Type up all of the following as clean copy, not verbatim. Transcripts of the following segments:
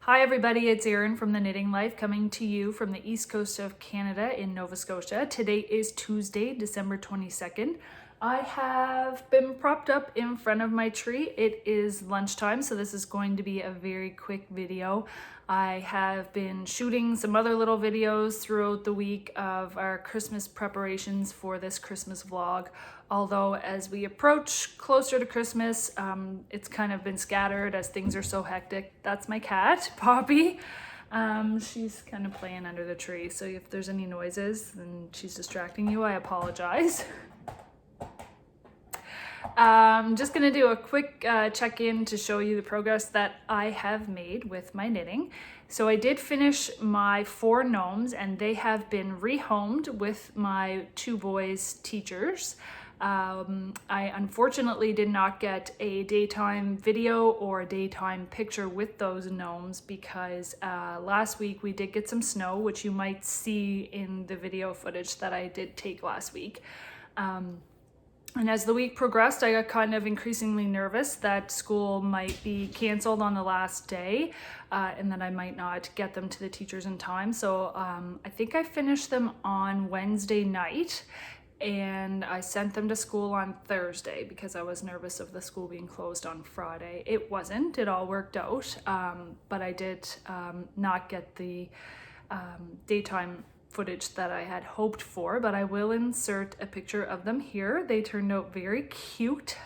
Hi everybody, it's Erin from The Knitting Life coming to you from the east coast of Canada in Nova Scotia. Today is Tuesday, December 22nd. I have been propped up in front of my tree. It is lunchtime, so this is going to be a very quick video. I have been shooting some other little videos throughout the week of our Christmas preparations for this Christmas vlog. Although as we approach closer to Christmas, it's kind of been scattered as things are so hectic. That's my cat, Poppy. She's kind of playing under the tree, so if there's any noises and she's distracting you, I apologize. Just gonna do a quick check-in to show you the progress that I have made with my knitting. So I did finish my 4 gnomes and they have been rehomed with my 2 boys' teachers. I unfortunately did not get a daytime video or a daytime picture with those gnomes because last week we did get some snow, which you might see in the video footage that I did take last week. And as the week progressed, I got kind of increasingly nervous that school might be canceled on the last day and that I might not get them to the teachers in time. So I think I finished them on Wednesday night and I sent them to school on Thursday because I was nervous of the school being closed on Friday. It wasn't, it all worked out, but I did not get the daytime footage that I had hoped for, but I will insert a picture of them here. They turned out very cute.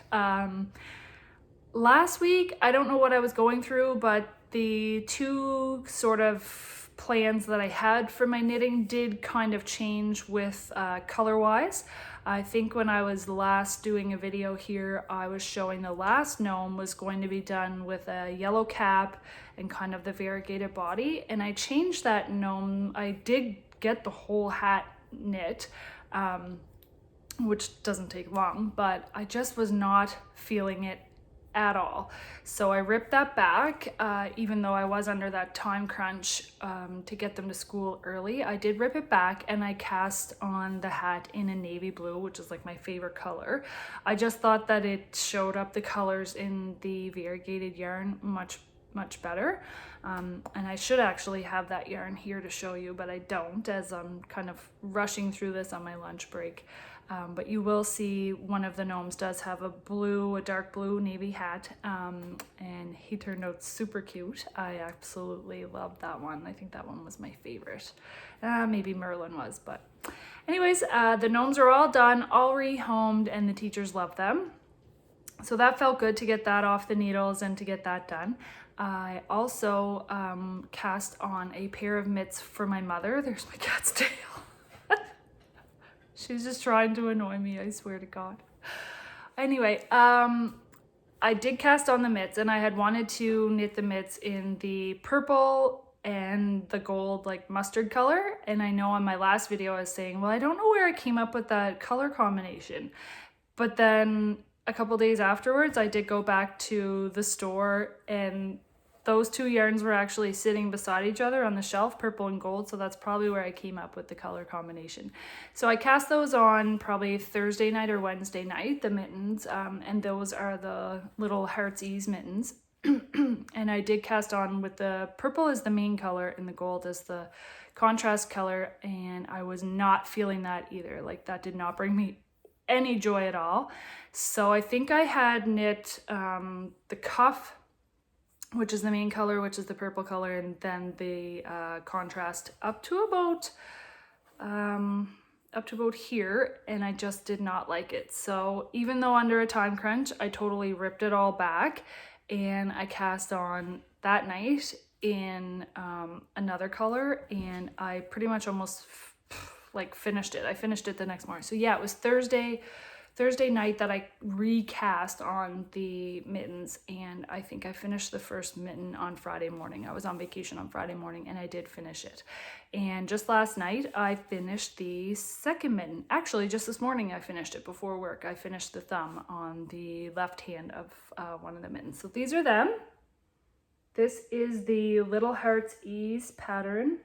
Last week, I don't know what I was going through, but the 2 sort of plans that I had for my knitting did kind of change with color-wise. I think when I was last doing a video here, I was showing the last gnome was going to be done with a yellow cap and kind of the variegated body, and I changed that gnome. I did get the whole hat knit, which doesn't take long, but I just was not feeling it at all. So I ripped that back, even though I was under that time crunch to get them to school early. I did rip it back and I cast on the hat in a navy blue, which is like my favorite color. I just thought that it showed up the colors in the variegated yarn much better. And I should actually have that yarn here to show you, but I don't, as I'm kind of rushing through this on my lunch break. But you will see one of the gnomes does have a dark blue navy hat, and he turned out super cute. I absolutely loved that one. I think that one was my favorite. Maybe Merlin was, but anyways, the gnomes are all done, all rehomed, and the teachers love them. So that felt good to get that off the needles and to get that done. I also cast on a pair of mitts for my mother. There's my cat's tail. She's just trying to annoy me, I swear to God. Anyway, I did cast on the mitts and I had wanted to knit the mitts in the purple and the gold like mustard color. And I know on my last video I was saying, well, I don't know where I came up with that color combination. But then a couple days afterwards, I did go back to the store and those 2 yarns were actually sitting beside each other on the shelf, purple and gold, so that's probably where I came up with the color combination. So I cast those on probably Thursday night or Wednesday night, the mittens, and those are the little Heart's Ease mittens. And I did cast on with the purple as the main color and the gold as the contrast color, and I was not feeling that either. Like, that did not bring me any joy at all. So I think I had knit the cuff, which is the main color, which is the purple color, and then the contrast up to about here, and I just did not like it. So even though under a time crunch, I totally ripped it all back and I cast on that night in another color, and I pretty much almost finished it. I finished it the next morning. So yeah, it was Thursday night that I recast on the mittens, and I think I finished the first mitten on Friday morning. I was on vacation on Friday morning and I did finish it. And just last night I finished the second mitten. Actually, just this morning I finished it before work. I finished the thumb on the left hand of one of the mittens. So these are them. This is the Little Heart's Ease pattern.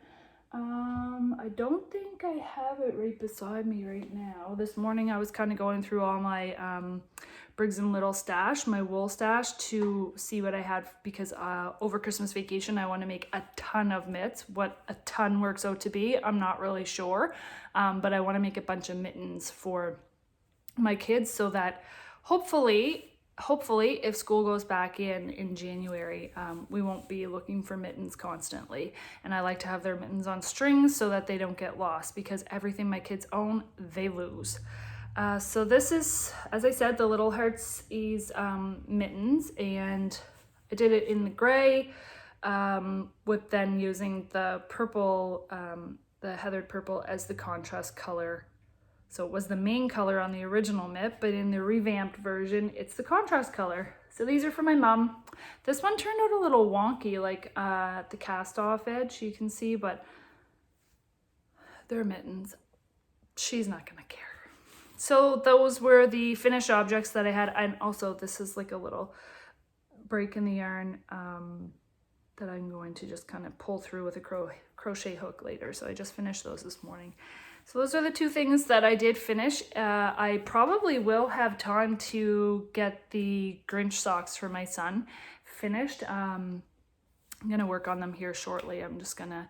I don't think I have it right beside me right now. This morning I was kind of going through all my Briggs & Little stash, my wool stash, to see what I had, because over Christmas vacation I want to make a ton of mitts. What a ton works out to be, I'm not really sure, but I want to make a bunch of mittens for my kids so that hopefully if school goes back in January, we won't be looking for mittens constantly. And I like to have their mittens on strings so that they don't get lost, because everything my kids own, they lose. So this is, as I said, the Little Hearts Ease mittens, and I did it in the gray, with then using the purple, the heathered purple as the contrast color. So it was the main color on the original mitt, but in the revamped version, it's the contrast color. So these are for my mom. This one turned out a little wonky, like the cast off edge, you can see, but they're mittens. She's not gonna care. So those were the finished objects that I had. And also this is like a little break in the yarn that I'm going to just kind of pull through with a crochet hook later. So I just finished those this morning. So those are the two things that I did finish. I probably will have time to get the Grinch socks for my son finished. I'm gonna work on them here shortly. I'm just gonna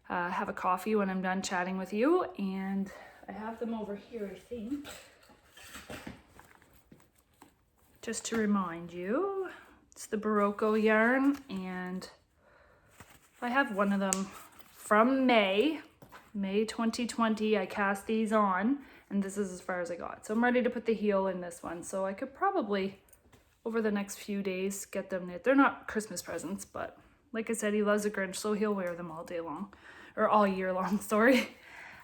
have a coffee when I'm done chatting with you, and I have them over here, I think. Just to remind you, it's the Barocco yarn, and I have one of them from May 2020. I cast these on, and this is as far as I got. So I'm ready to put the heel in this one. So I could probably, over the next few days, get them knit. They're not Christmas presents, but like I said, he loves a Grinch, so he'll wear them all day long, or all year long, sorry.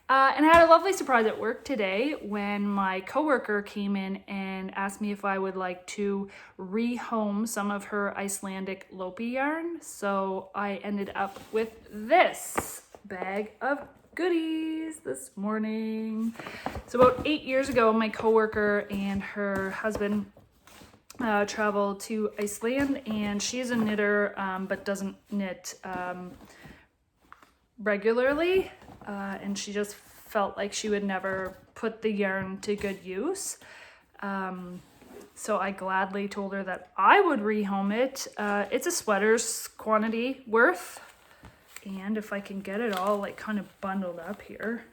And I had a lovely surprise at work today when my coworker came in and asked me if I would like to rehome some of her Icelandic Lopi yarn. So I ended up with this bag of goodies this morning. So about 8 years ago, my coworker and her husband traveled to Iceland, and she's a knitter, but doesn't knit regularly, and she just felt like she would never put the yarn to good use. So I gladly told her that I would rehome it. It's a sweater's quantity worth, and if I can get it all like kind of bundled up here.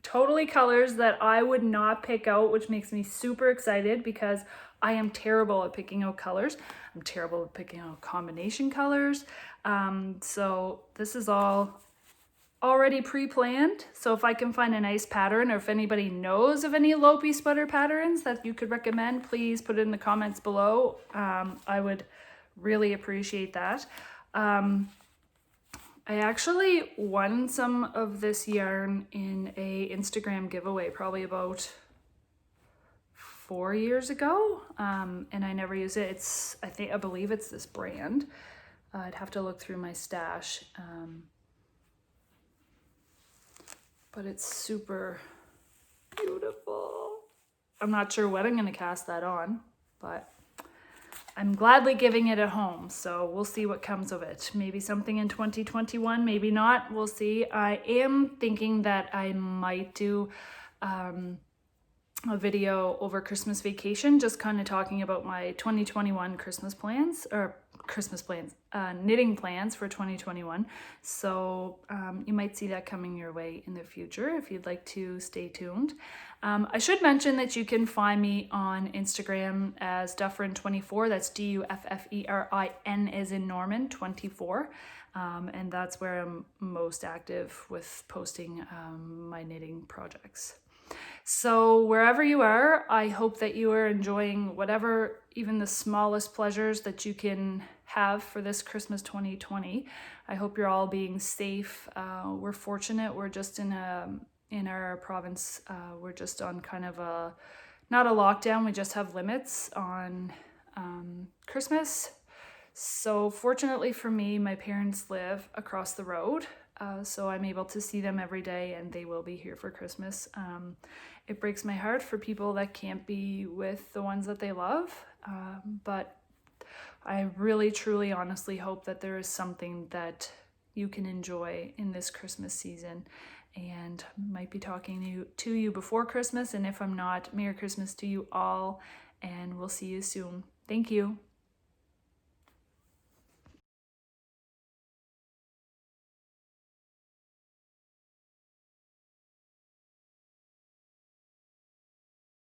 Totally colors that I would not pick out, which makes me super excited because I am terrible at picking out colors. I'm terrible at picking out combination colors. So this is all already pre-planned. So if I can find a nice pattern, or if anybody knows of any Lopi sweater patterns that you could recommend, please put it in the comments below. I would really appreciate that. I actually won some of this yarn in a Instagram giveaway probably about 4 years ago, and I never use it. I believe it's this brand. I'd have to look through my stash, but it's super beautiful. I'm not sure when I'm going to cast that on, but I'm gladly giving it a home, so we'll see what comes of it. Maybe something in 2021, maybe not, we'll see. I am thinking that I might do a video over Christmas vacation, just kind of talking about my 2021 knitting plans for 2021. So you might see that coming your way in the future if you'd like to stay tuned. I should mention that you can find me on Instagram as Dufferin24. That's Dufferin as in Norman 24. And that's where I'm most active with posting my knitting projects. So wherever you are, I hope that you are enjoying whatever, even the smallest pleasures that you can have for this Christmas 2020. I hope you're all being safe. We're fortunate. We're just in our province, we're just on kind of not a lockdown. We just have limits on Christmas. So fortunately for me, my parents live across the road. So I'm able to see them every day, and they will be here for Christmas. It breaks my heart for people that can't be with the ones that they love, but I really, truly, honestly hope that there is something that you can enjoy in this Christmas season, and might be talking to you before Christmas. And if I'm not, Merry Christmas to you all, and we'll see you soon. Thank you.